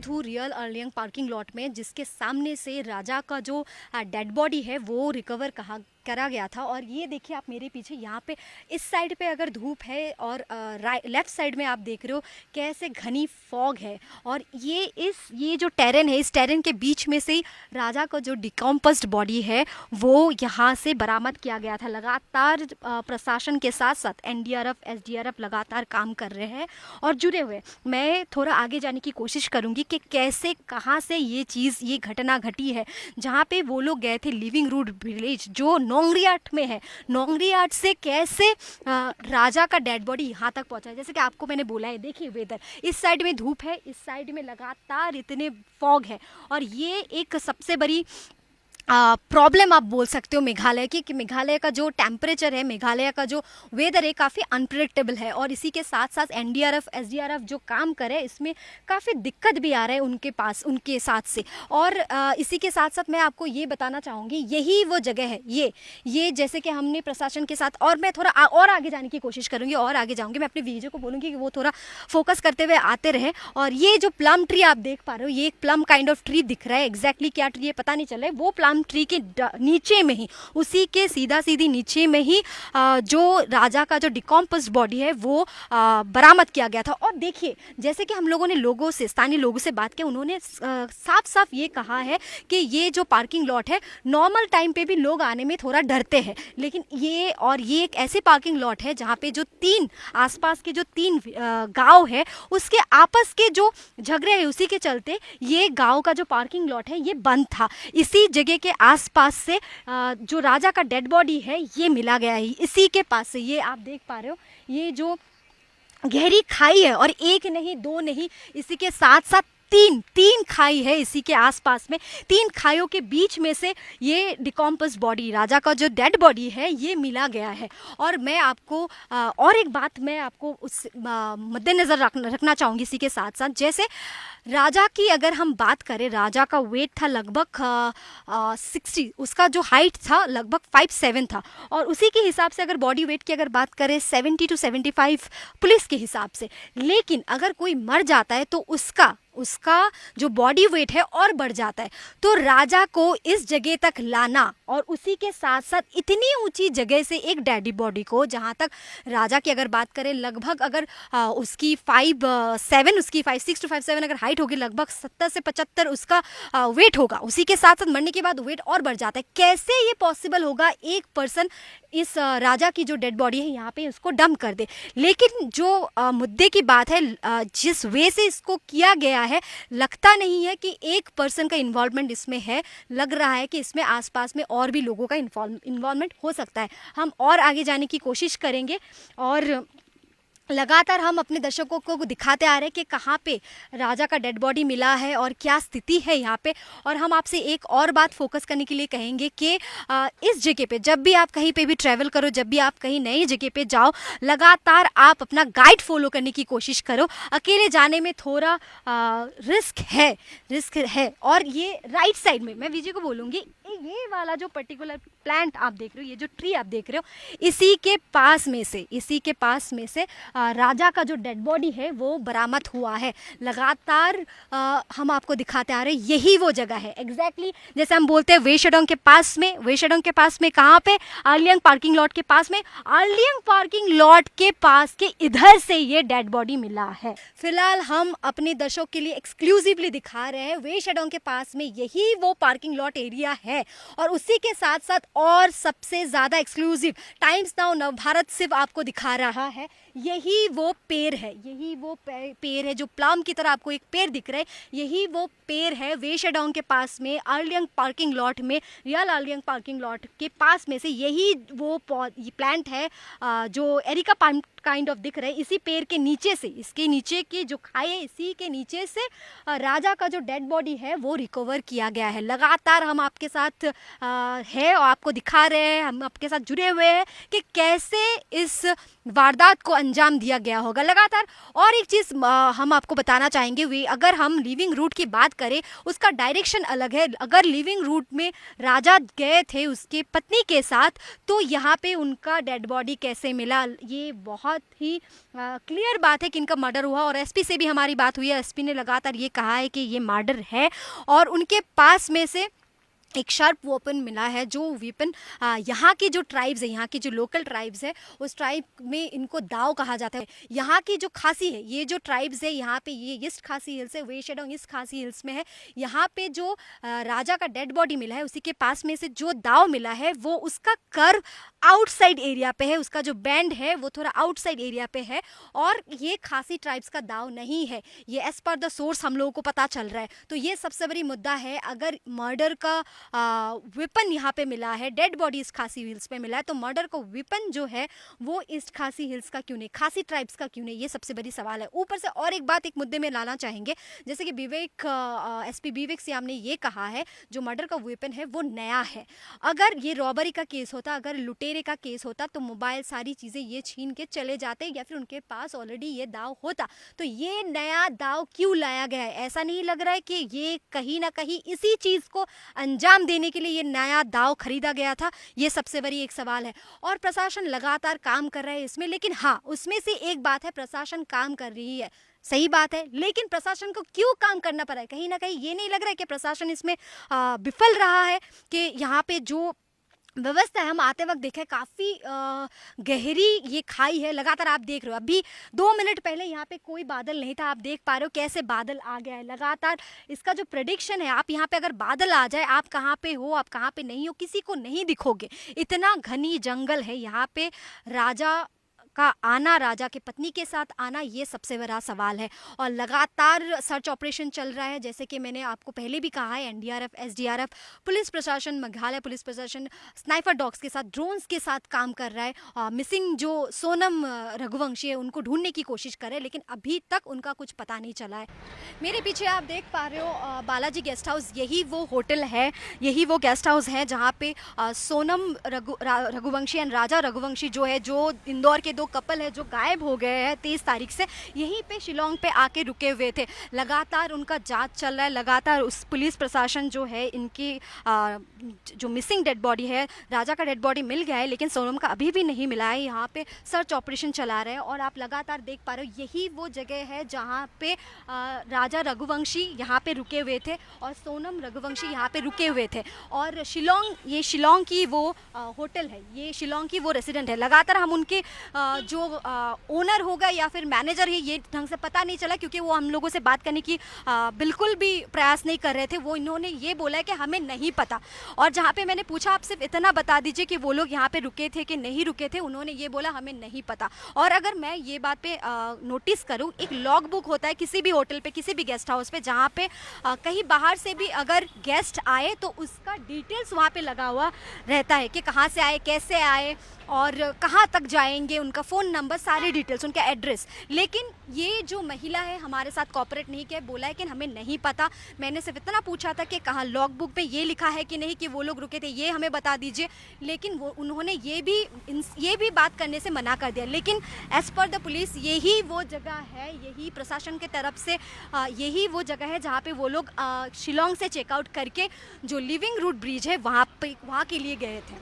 मौजूद हूँ real अर्लियंग parking lot में, जिसके सामने से राजा का जो डेड बॉडी है वो रिकवर करा गया था। और ये देखिए आप मेरे पीछे, यहाँ पे इस साइड पे अगर धूप है और लेफ्ट साइड में आप देख रहे हो कैसे घनी फॉग है। और ये जो टेरेन है, इस टेरेन के बीच में से राजा का जो डिकम्पोज्ड बॉडी है वो यहाँ से बरामद किया गया था। लगातार प्रशासन के साथ साथ एनडीआरएफ, एसडीआरएफ लगातार काम कर रहे हैं और जुड़े हुए। मैं थोड़ा आगे जाने की कोशिश करूँगी कि कैसे, कहाँ से ये घटना घटी है, जहाँ पे वो लोग गए थे लिविंग रूट विलेज जो नोंगरियाट में है। नोंगरियाट से कैसे राजा का डेड बॉडी यहाँ तक पहुँचा है। जैसे कि आपको मैंने बोला है, देखिए वेदर, इस साइड में धूप है, इस साइड में लगातार इतने फॉग है। और ये एक सबसे बड़ी प्रॉब्लम आप बोल सकते हो मेघालय की, कि मेघालय का जो टेम्परेचर है, मेघालय का जो वेदर है काफ़ी अनप्रेडिक्टेबल है। और इसी के साथ साथ एनडीआरएफ, एसडीआरएफ जो काम करे इसमें काफ़ी दिक्कत भी आ रहा है उनके साथ से। और इसी के साथ साथ मैं आपको ये बताना चाहूँगी, यही वो जगह है, ये जैसे कि हमने प्रशासन के साथ, और मैं थोड़ा और आगे जाने की कोशिश करूँगी और आगे जाऊँगी। मैं अपने वीडियो को बोलूँगी कि वो थोड़ा फोकस करते हुए आते रहे। और ये जो प्लम ट्री आप देख पा रहे हो, ये एक प्लम काइंड ऑफ ट्री दिख रहा है। एग्जैक्टली क्या ट्री है पता नहीं चल रहा है। वो प्लम ट्री के नीचे में ही, उसी के सीधी नीचे में ही जो राजा का जो डिकम्पोज्ड बॉडी है वो बरामद किया गया था। और देखिए, जैसे कि हम लोगों ने स्थानीय लोगों से बात की, उन्होंने साफ साफ ये कहा है कि ये जो पार्किंग लॉट है, नॉर्मल टाइम पे भी लोग आने में थोड़ा डरते हैं, लेकिन ये एक ऐसे पार्किंग लॉट है जहाँ पे जो आसपास के जो तीन गांव है उसके आपस के जो झगड़े है, उसी के चलते ये गांव का जो पार्किंग लॉट है ये बंद था। इसी जगह के आसपास से जो राजा का डेड बॉडी है ये मिला गया है। इसी के पास से, ये आप देख पा रहे हो, ये जो गहरी खाई है, और एक नहीं दो नहीं, इसी के साथ साथ तीन खाई है इसी के आसपास में। तीन खाइयों के बीच में से ये डिकम्पोज्ड बॉडी, राजा का जो डेड बॉडी है, ये मिला गया है। और मैं आपको और एक बात मैं आपको उस मद्देनज़र रखना चाहूँगी इसी के साथ साथ। जैसे राजा की अगर हम बात करें, राजा का वेट था लगभग 60, उसका जो हाइट था लगभग 5'7" था। और उसी के हिसाब से अगर बॉडी वेट की अगर बात करें 70 to 75 पुलिस के हिसाब से। लेकिन अगर कोई मर जाता है तो उसका जो बॉडी वेट है और बढ़ जाता है। तो राजा को इस जगह तक लाना, और उसी के साथ साथ इतनी ऊंची जगह से एक डेड बॉडी को, जहाँ तक राजा की अगर बात करें लगभग अगर उसकी 5'6" to 5'7" अगर हाइट होगी, लगभग 70 से 75 उसका वेट होगा। उसी के साथ साथ मरने के बाद वेट और बढ़ जाता है। कैसे ये पॉसिबल होगा एक पर्सन इस राजा की जो डेड बॉडी है यहाँ पे उसको डंप कर दे। लेकिन जो मुद्दे की बात है, जिस वे से इसको किया गया है, लगता नहीं है कि एक पर्सन का इन्वॉल्वमेंट इसमें है। लग रहा है कि इसमें आसपास में और भी लोगों का इन्वॉल्वमेंट हो सकता है। हम और आगे जाने की कोशिश करेंगे और लगातार हम अपने दर्शकों को दिखाते आ रहे हैं कि कहाँ पे राजा का डेड बॉडी मिला है और क्या स्थिति है यहाँ पे। और हम आपसे एक और बात फोकस करने के लिए कहेंगे कि इस जगह पे जब भी आप कहीं पे भी ट्रैवल करो, जब भी आप कहीं नई जगह पे जाओ, लगातार आप अपना गाइड फॉलो करने की कोशिश करो। अकेले जाने में थोड़ा रिस्क है। और ये राइट साइड में मैं विजय को बोलूँगी, ये वाला जो पर्टिकुलर प्लांट आप देख रहे हो, ये जो ट्री आप देख रहे हो, इसी के पास में से राजा का जो डेड बॉडी है वो बरामद हुआ है। लगातार हम आपको दिखाते आ रहे हैं, यही वो जगह है। एग्जैक्टली जैसे हम बोलते हैं वेशेडोंग के पास में कहाँ पे, अर्लियंग पार्किंग लॉट के पास में। अर्लियंग पार्किंग लॉट के पास के इधर से ये डेड बॉडी मिला है। फिलहाल हम अपने दर्शकों के लिए एक्सक्लूसिवली दिखा रहे हैं, वेशेडोंग के पास में यही वो पार्किंग लॉट एरिया है। और उसी के साथ साथ और सबसे ज़्यादा एक्सक्लूसिव टाइम्स नाउ नवभारत सिर्फ आपको दिखा रहा है, यही वो पेड़ है जो प्लम की तरह आपको एक पेड़ दिख रहा है। यही वो पेड़ है वेशेडोंग के पास में, अर्लियंग पार्किंग लॉट में, रियल अर्लियंग पार्किंग लॉट के पास में से यही वो प्लांट है जो एरिका पाम काइंड ऑफ दिख रहा है। इसी पेड़ के नीचे से, इसके नीचे की जो खाई है, इसी के नीचे से राजा का जो डेड बॉडी है वो रिकवर किया गया है। लगातार हम आपके साथ है और आपको दिखा रहे हैं, हम आपके साथ जुड़े हुए हैं कि कैसे इस वारदात को अंजाम दिया गया होगा लगातार। और एक चीज़ हम आपको बताना चाहेंगे, वे अगर हम लिविंग रूट की बात करें, उसका डायरेक्शन अलग है। अगर लिविंग रूट में राजा गए थे उसके पत्नी के साथ, तो यहाँ पे उनका डेड बॉडी कैसे मिला, ये बहुत ही क्लियर बात है कि इनका मर्डर हुआ। और एसपी से भी हमारी बात हुई है, एसपी ने लगातार ये कहा है कि ये मर्डर है और उनके पास में से एक शार्प वेपन मिला है। जो वेपन यहाँ की जो ट्राइब्स है, यहाँ की जो लोकल ट्राइब्स है, उस ट्राइब में इनको दाव कहा जाता है। यहाँ की जो खासी है, ये जो ट्राइब्स है यहाँ पे, ये ईस्ट खासी हिल्स है, वे शेडोंग ईस्ट खासी हिल्स में है। यहाँ पे जो राजा का डेड बॉडी मिला है, उसी के पास में से जो दाव मिला है वो उसका कर्व आउटसाइड एरिया पे है, उसका जो बैंड है वो थोड़ा आउटसाइड एरिया पे है और ये खासी ट्राइब्स का दाव नहीं है, ये एज पर द सोर्स हम लोगों को पता चल रहा है। तो ये सबसे बड़ी मुद्दा है। अगर मर्डर का वेपन यहाँ पे मिला है, डेड बॉडी ईस्ट खासी हिल्स पे मिला है, तो मर्डर का वेपन जो है वो ईस्ट खासी हिल्स का क्यों नहीं, खासी ट्राइब्स का क्यों नहीं, ये सबसे बड़ी सवाल है। ऊपर से और एक बात एक मुद्दे में लाना चाहेंगे, जैसे कि विवेक एसपी विवेक सियाम ने ये कहा है जो मर्डर का वेपन है वो नया है। अगर ये रॉबरी का केस होता, अगर लुटेरे का केस होता, तो मोबाइल सारी चीज़ें ये छीन के चले जाते या फिर उनके पास ऑलरेडी ये दाव होता। तो ये नया दाव क्यों लाया गया है? ऐसा नहीं लग रहा है कि ये कहीं ना कहीं इसी चीज़ को अंजाम देने के लिए ये नया दाव खरीदा गया था? ये सबसे बड़ी एक सवाल है। और प्रशासन लगातार काम कर रहा है इसमें, लेकिन हाँ, उसमें से एक बात है, प्रशासन काम कर रही है, सही बात है, लेकिन प्रशासन को क्यों काम करना पड़ा है? कहीं ना कहीं ये नहीं लग रहा है कि प्रशासन इसमें विफल रहा है? कि यहाँ पे जो व्यवस्था है, हम आते वक्त देखे काफ़ी गहरी ये खाई है। लगातार आप देख रहे हो, अभी 2 मिनट पहले यहाँ पे कोई बादल नहीं था, आप देख पा रहे हो कैसे बादल आ गया है। लगातार इसका जो प्रेडिक्शन है, आप यहाँ पे अगर बादल आ जाए, आप कहाँ पे हो, आप कहाँ पे नहीं हो, किसी को नहीं दिखोगे। इतना घनी जंगल है यहाँ पे। राजा का आना, राजा के पत्नी के साथ आना, ये सबसे बड़ा सवाल है। और लगातार सर्च ऑपरेशन चल रहा है, जैसे कि मैंने आपको पहले भी कहा है, एनडीआरएफ, एसडीआरएफ, पुलिस प्रशासन, मेघालय पुलिस प्रशासन स्नाइपर डॉग्स के साथ, ड्रोन्स के साथ काम कर रहा है। मिसिंग जो सोनम रघुवंशी है उनको ढूंढने की कोशिश कर रहे हैं, लेकिन अभी तक उनका कुछ पता नहीं चला है। मेरे पीछे आप देख पा रहे हो बालाजी गेस्ट हाउस, यही वो होटल है, यही वो गेस्ट हाउस है जहाँ पे सोनम रघुवंशी एंड राजा रघुवंशी जो है, जो इंदौर के दो कपल है जो गायब हो गए हैं 23 तारीख से, यहीं पे शिलोंग पे आके रुके हुए थे। लगातार उनका जांच चल रहा है, लगातार उस पुलिस प्रशासन जो है, इनकी जो मिसिंग डेड बॉडी है, राजा का डेड बॉडी मिल गया है लेकिन सोनम का अभी भी नहीं मिला है। यहाँ पे सर्च ऑपरेशन चला रहे हैं और आप लगातार देख पा रहे हो, यही वो जगह है जहाँ पे राजा रघुवंशी यहाँ पे रुके हुए थे और सोनम रघुवंशी यहाँ पे रुके हुए थे। और शिलोंग, ये शिलोंग की वो होटल है, ये शिलोंग की वो रेसिडेंट है। लगातार हम उनके जो ओनर होगा या फिर मैनेजर है, ये ढंग से पता नहीं चला, क्योंकि वो हम लोगों से बात करने की बिल्कुल भी प्रयास नहीं कर रहे थे। वो इन्होंने ये बोला है कि हमें नहीं पता। और जहाँ पे मैंने पूछा आप सिर्फ इतना बता दीजिए कि वो लोग यहाँ पे रुके थे कि नहीं रुके थे, उन्होंने ये बोला हमें नहीं पता। और अगर मैं ये बात पे नोटिस करूँ, एक लॉग बुक होता है किसी भी होटल पे, किसी भी गेस्ट हाउस पे, जहाँ पे कहीं बाहर से भी अगर गेस्ट आए तो उसका डिटेल्स वहाँ पे लगा हुआ रहता है कि कहाँ से आए, कैसे आए और कहाँ तक जाएंगे, उनका फ़ोन नंबर, सारी डिटेल्स, उनका एड्रेस। लेकिन ये जो महिला है हमारे साथ कोऑपरेट नहीं किया, बोला है कि हमें नहीं पता। मैंने सिर्फ इतना पूछा था कि कहाँ लॉग बुक में ये लिखा है कि नहीं कि वो लोग रुके थे, ये हमें बता दीजिए। लेकिन वो उन्होंने ये भी बात करने से मना कर दिया। लेकिन एज़ पर द पुलिस यही वो जगह है, यही प्रशासन के तरफ से यही वो जगह है जहाँ पे वो लोग शिलोंग से चेकआउट करके जो लिविंग रूट ब्रिज है वहाँ के लिए गए थे।